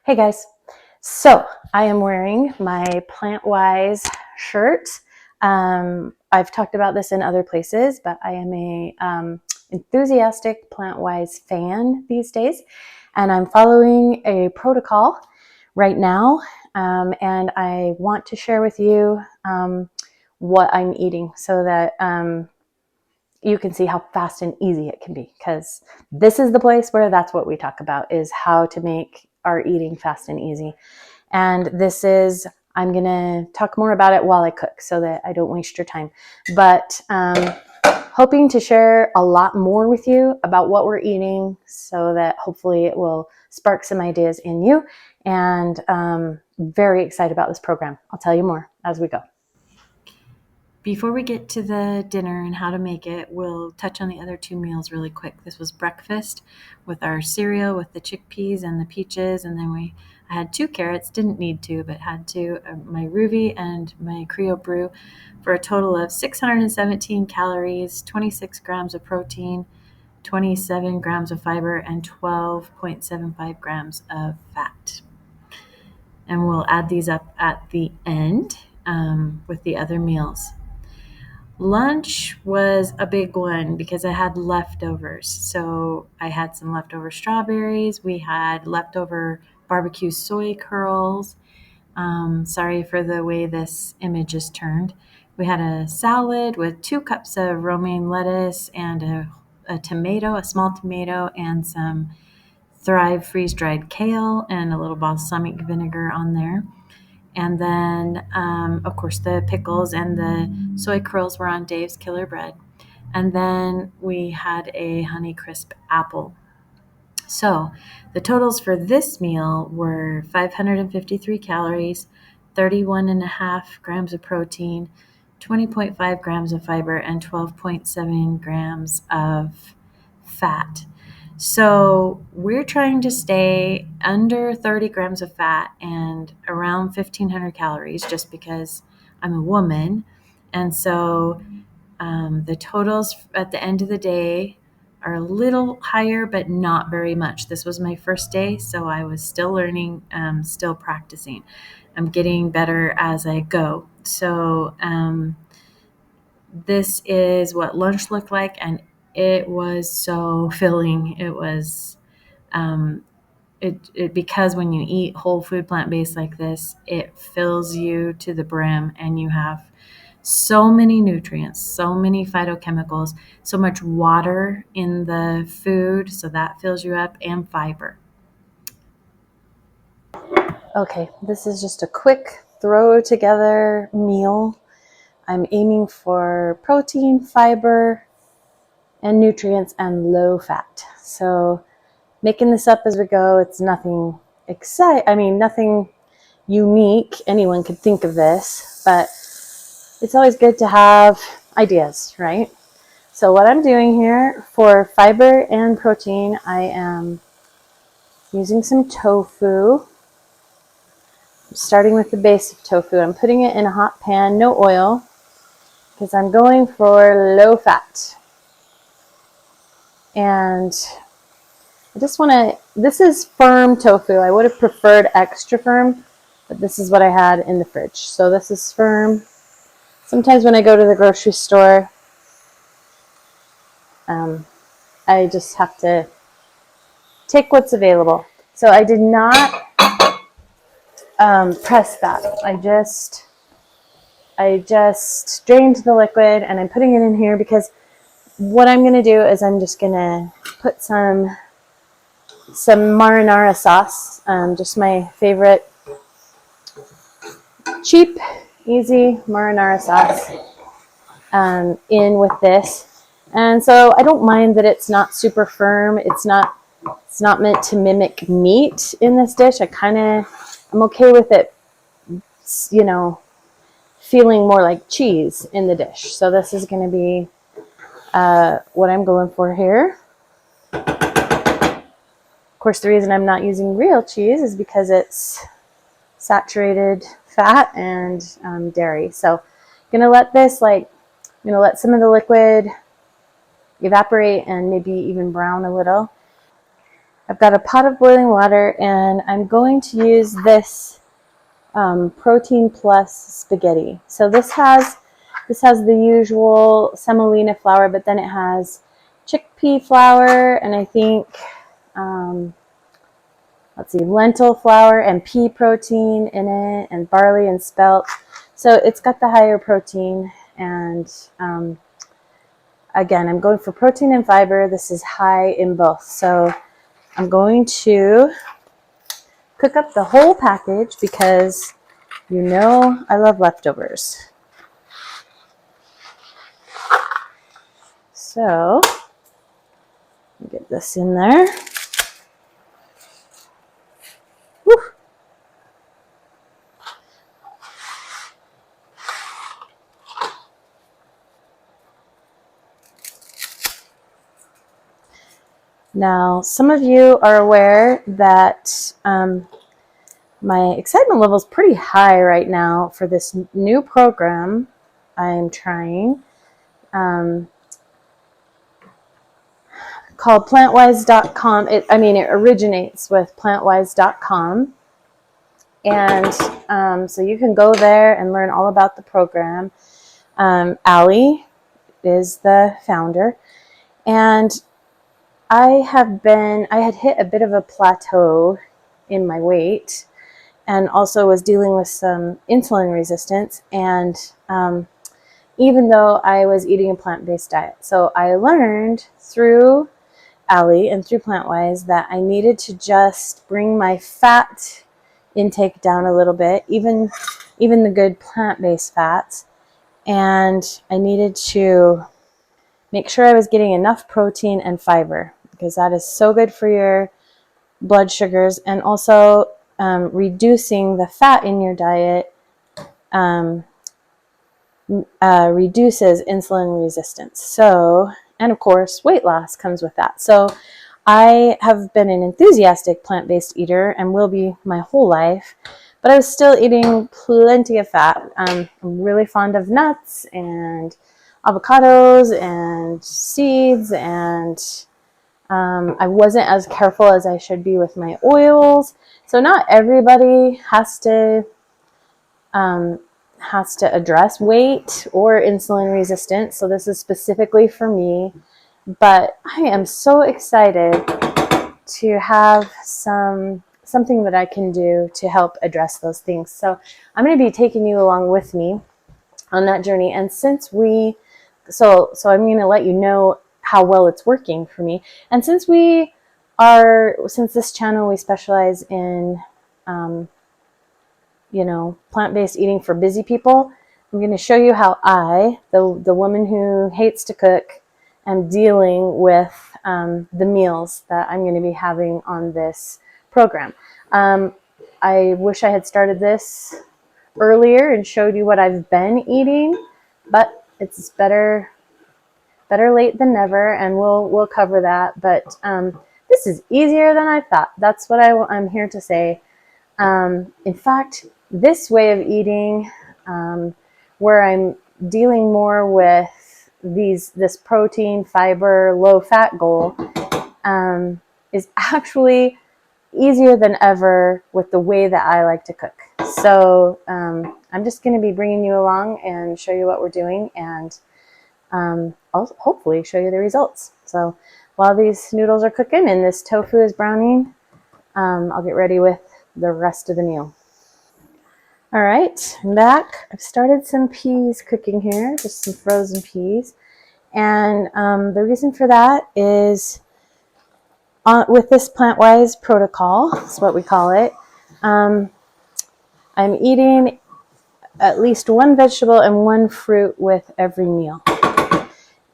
Hey guys, so I am wearing my Plantwise shirt. I've talked about this in other places, but I am a enthusiastic Plantwise fan these days, and I'm following a protocol right now, and I want to share with you what I'm eating so that you can see how fast and easy it can be, because this is the place where that's what we talk about, is how to make our eating fast and easy. And I'm going to talk more about it while I cook so that I don't waste your time. But hoping to share a lot more with you about what we're eating so that hopefully it will spark some ideas in you. And very excited about this program. I'll tell you more as we go. Before we get to the dinner and how to make it, we'll touch on the other two meals really quick. This was breakfast with our cereal with the chickpeas and the peaches, and then I had 2 carrots, didn't need to, but had to, my Ruvi and my Creole brew, for a total of 617 calories, 26 grams of protein, 27 grams of fiber, and 12.75 grams of fat. And we'll add these up at the end with the other meals. Lunch was a big one because I had leftovers. So I had some leftover strawberries. We had leftover barbecue soy curls. Sorry for the way this image is turned. We had a salad with 2 cups of romaine lettuce and a tomato, a small tomato, and some Thrive freeze-dried kale and a little balsamic vinegar on there. And then, of course, the pickles and the soy curls were on Dave's Killer Bread. And then we had a Honeycrisp apple. So the totals for this meal were 553 calories, 31.5 grams of protein, 20.5 grams of fiber, and 12.7 grams of fat. So we're trying to stay under 30 grams of fat and around 1,500 calories just because I'm a woman. And so the totals at the end of the day are a little higher, but not very much. This was my first day, so I was still learning, still practicing. I'm getting better as I go. So this is what lunch looked like, and it was so filling. It was because when you eat whole food plant-based like this, it fills you to the brim, and you have so many nutrients, so many phytochemicals, so much water in the food, so that fills you up, and fiber. Okay, this is just a quick throw together meal. I'm aiming for protein, fiber, and nutrients and low fat. So making this up as we go. It's nothing nothing unique. Anyone could think of this, but it's always good to have ideas, right? So what I'm doing here for fiber and protein, I am using some tofu. I'm starting with the base of tofu. I'm putting it in a hot pan, no oil, because I'm going for low fat. And I just want to, this is firm tofu. I would have preferred extra firm, but this is what I had in the fridge. So this is firm. Sometimes when I go to the grocery store, I just have to take what's available. So I did not press that. I just drained the liquid, and I'm putting it in here because what I'm going to do is I'm just going to put some marinara sauce, just my favorite cheap, easy marinara sauce in with this. And so I don't mind that it's not super firm. It's not meant to mimic meat in this dish. I'm okay with it, feeling more like cheese in the dish. So this is going to be what I'm going for here. Of course, the reason I'm not using real cheese is because it's saturated fat and dairy. So I'm going to let this let some of the liquid evaporate and maybe even brown a little. I've got a pot of boiling water, and I'm going to use this Protein Plus spaghetti. So this has the usual semolina flour, but then it has chickpea flour, and I think lentil flour and pea protein in it, and barley and spelt. So it's got the higher protein, and again, I'm going for protein and fiber. This is high in both. So I'm going to cook up the whole package because I love leftovers. So get this in there. Whew. Now, some of you are aware that my excitement level is pretty high right now for this new program I'm trying called Plantwise.com. It originates with Plantwise.com. And so you can go there and learn all about the program. Allie is the founder. And I had hit a bit of a plateau in my weight, and also was dealing with some insulin resistance. And even though I was eating a plant-based diet, so I learned through Allie and through Plantwise that I needed to just bring my fat intake down a little bit, even the good plant-based fats, and I needed to make sure I was getting enough protein and fiber, because that is so good for your blood sugars, and also reducing the fat in your diet reduces insulin resistance. So, and of course, weight loss comes with that. So I have been an enthusiastic plant-based eater and will be my whole life, but I was still eating plenty of fat. I'm really fond of nuts and avocados and seeds, and I wasn't as careful as I should be with my oils. So not everybody has to address weight or insulin resistance. So this is specifically for me. But I am so excited to have something that I can do to help address those things. So I'm going to be taking you along with me on that journey. And so I'm going to let you know how well it's working for me. And since this channel, we specialize in, plant-based eating for busy people, I'm going to show you how I, the woman who hates to cook, am dealing with the meals that I'm going to be having on this program. I wish I had started this earlier and showed you what I've been eating, but it's better late than never, and we'll cover that. But this is easier than I thought. That's what I'm here to say. In fact, this way of eating, where I'm dealing more with this protein, fiber, low fat goal, is actually easier than ever with the way that I like to cook. So I'm just going to be bringing you along and show you what we're doing, and I'll hopefully show you the results. So while these noodles are cooking and this tofu is browning, I'll get ready with the rest of the meal. All right, I'm back. I've started some peas cooking here, just some frozen peas. And the reason for that is with this Plantwise protocol, that's what we call it, I'm eating at least one vegetable and one fruit with every meal.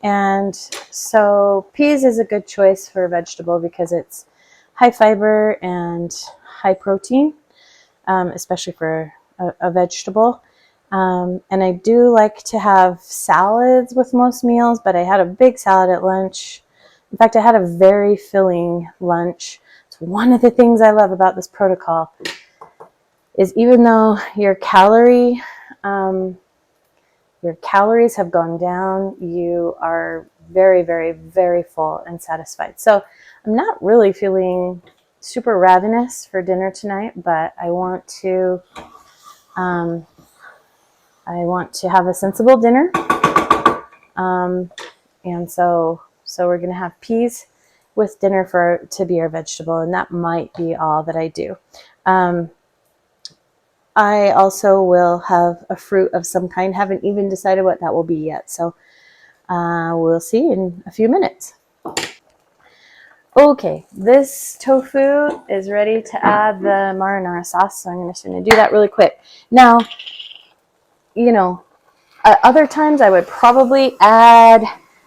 And so peas is a good choice for a vegetable because it's high fiber and high protein, especially for a vegetable. And I do like to have salads with most meals, but I had a big salad at lunch. In fact, I had a very filling lunch. It's one of the things I love about this protocol is even though your calories have gone down, you are very, very, very full and satisfied. So I'm not really feeling super ravenous for dinner tonight, but I want to have a sensible dinner. And so we're going to have peas with dinner to be our vegetable, and that might be all that I do. I also will have a fruit of some kind. Haven't even decided what that will be yet. So we'll see in a few minutes. Okay, this tofu is ready to add the marinara sauce. So I'm just going to do that really quick. Now, other times I would probably add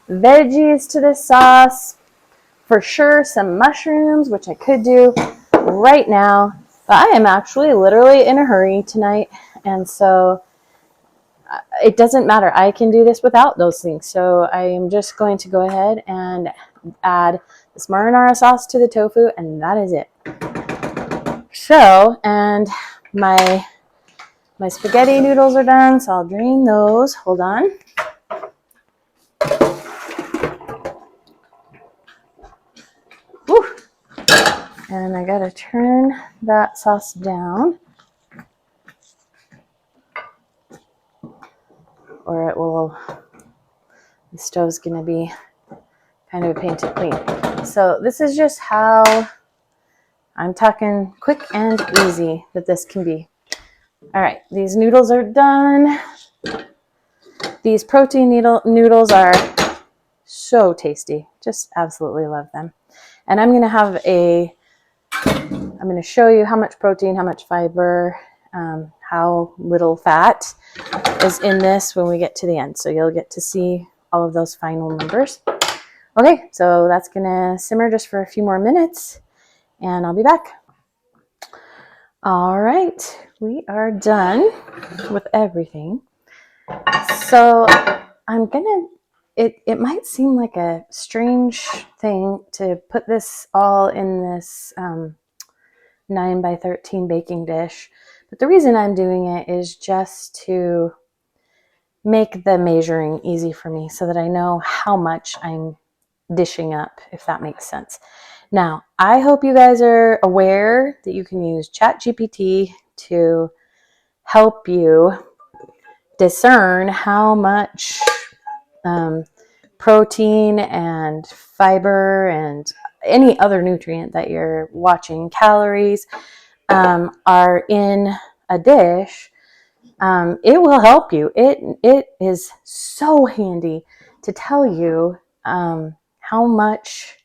veggies to this sauce. For sure, some mushrooms, which I could do right now. But I am actually literally in a hurry tonight. And so it doesn't matter. I can do this without those things. So I am just going to go ahead and add this marinara sauce to the tofu, and that is it. So, and my spaghetti noodles are done, so I'll drain those. Hold on. Whew. And I gotta turn that sauce down, or the stove's gonna be kind of a pain to clean. So this is just how I'm talking quick and easy that this can be. All right, these noodles are done. These protein noodles are so tasty. Just absolutely love them. And I'm going to show you how much protein, how much fiber, how little fat is in this when we get to the end. So you'll get to see all of those final numbers. Okay, so that's going to simmer just for a few more minutes, and I'll be back. All right, we are done with everything. So it might seem like a strange thing to put this all in this 9x13 baking dish, but the reason I'm doing it is just to make the measuring easy for me so that I know how much I'm dishing up, if that makes sense. Now, I hope you guys are aware that you can use ChatGPT to help you discern how much protein and fiber and any other nutrient that you're watching, calories, are in a dish. It will help you. It is so handy to tell you how much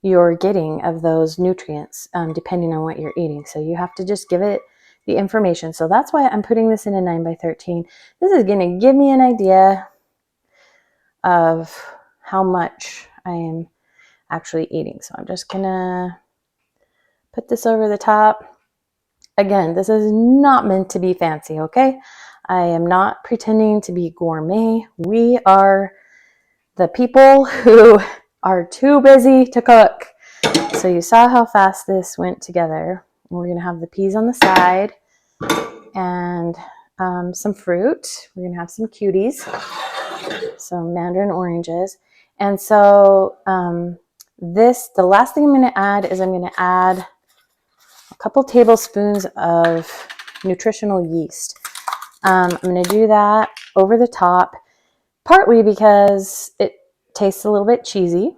you're getting of those nutrients, depending on what you're eating. So you have to just give it the information. So that's why I'm putting this in a 9x13. This is going to give me an idea of how much I am actually eating. So I'm just going to put this over the top. Again, this is not meant to be fancy, okay? I am not pretending to be gourmet. We are the people who are too busy to cook. So you saw how fast this went together. We're going to have the peas on the side and some fruit. We're going to have some cuties, some mandarin oranges. And so the last thing I'm going to add is I'm going to add a couple tablespoons of nutritional yeast. I'm going to do that over the top, partly because it tastes a little bit cheesy,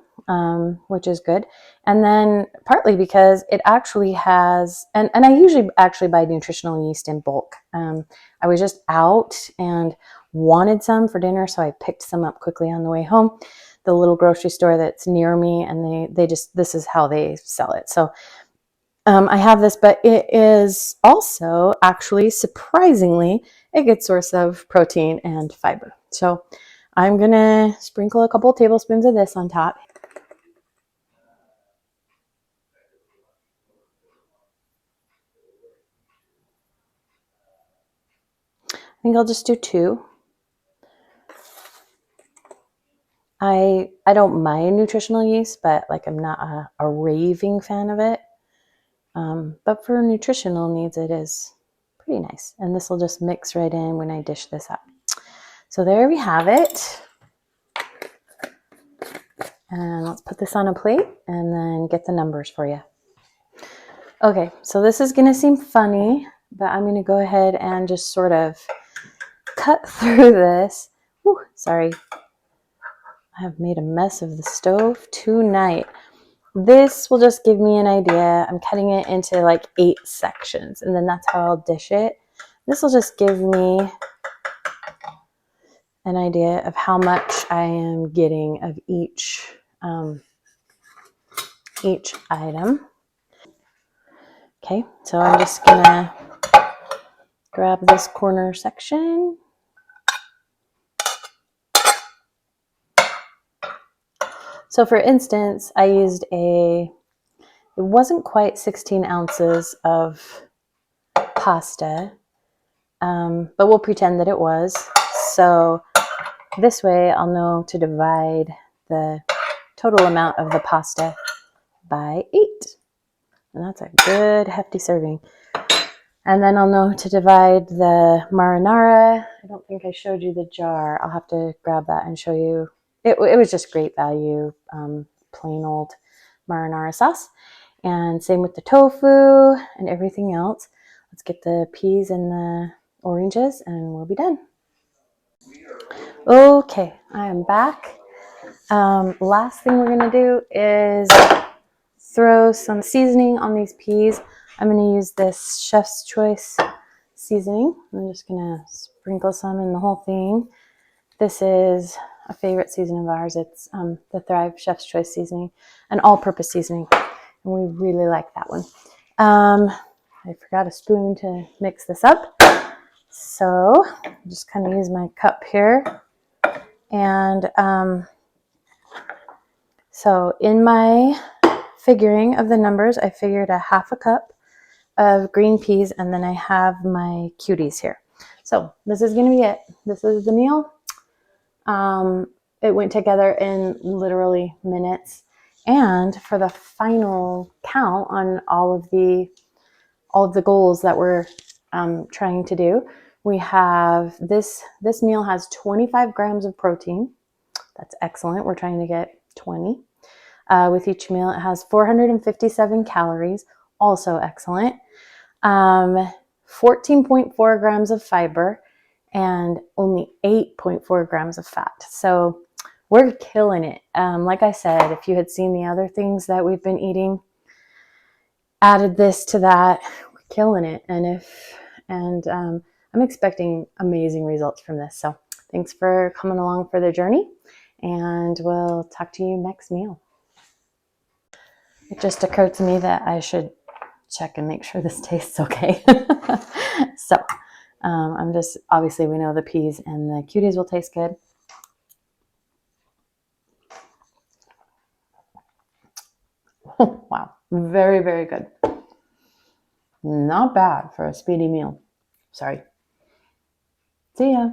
which is good. And then partly because it actually has, and I usually actually buy nutritional yeast in bulk. I was just out and wanted some for dinner, so I picked some up quickly on the way home. The little grocery store that's near me, and this is how they sell it. So I have this, but it is also actually surprisingly a good source of protein and fiber. So I'm going to sprinkle a couple tablespoons of this on top. I think I'll just do 2. I don't mind nutritional yeast, but like I'm not a raving fan of it. But for nutritional needs, it is pretty nice. And this will just mix right in when I dish this up. So there we have it. And let's put this on a plate and then get the numbers for you. Okay, so this is gonna seem funny, but I'm gonna go ahead and just sort of cut through this. Whew, sorry, I have made a mess of the stove tonight. This will just give me an idea. I'm cutting it into like 8 sections, and then that's how I'll dish it. This will just give me an idea of how much I am getting of each item. Okay, so I'm just gonna grab this corner section. So for instance, I used it wasn't quite 16 ounces of pasta, but we'll pretend that it was. So this way I'll know to divide the total amount of the pasta by 8. And that's a good hefty serving. And then I'll know to divide the marinara. I don't think I showed you the jar. I'll have to grab that and show you. It was just great value, plain old marinara sauce. And same with the tofu and everything else. Let's get the peas and the oranges and we'll be done. Okay, I am back. Last thing we're gonna do is throw some seasoning on these peas. I'm gonna use this Chef's Choice seasoning. I'm just gonna sprinkle some in the whole thing. This is a favorite seasoning of ours. It's the Thrive Chef's Choice seasoning, an all-purpose seasoning, and we really like that one. I forgot a spoon to mix this up, so I'll just kind of use my cup here. And so in my figuring of the numbers, I figured a half a cup of green peas, and then I have my cuties here. So this is going to be it. This is the meal. It went together in literally minutes. And for the final count on all of the goals that we're trying to do, we have this meal has 25 grams of protein. That's excellent. We're trying to get 20. With each meal, it has 457 calories. Also excellent. 14.4 grams of fiber and only 8.4 grams of fat. So we're killing it. Like I said, if you had seen the other things that we've been eating, added this to that, we're killing it. And I'm expecting amazing results from this. So thanks for coming along for the journey, and we'll talk to you next meal. It just occurred to me that I should check and make sure this tastes okay. So I'm just, obviously we know the peas and the cuties will taste good. Wow, very, very good. Not bad for a speedy meal. Sorry. See ya.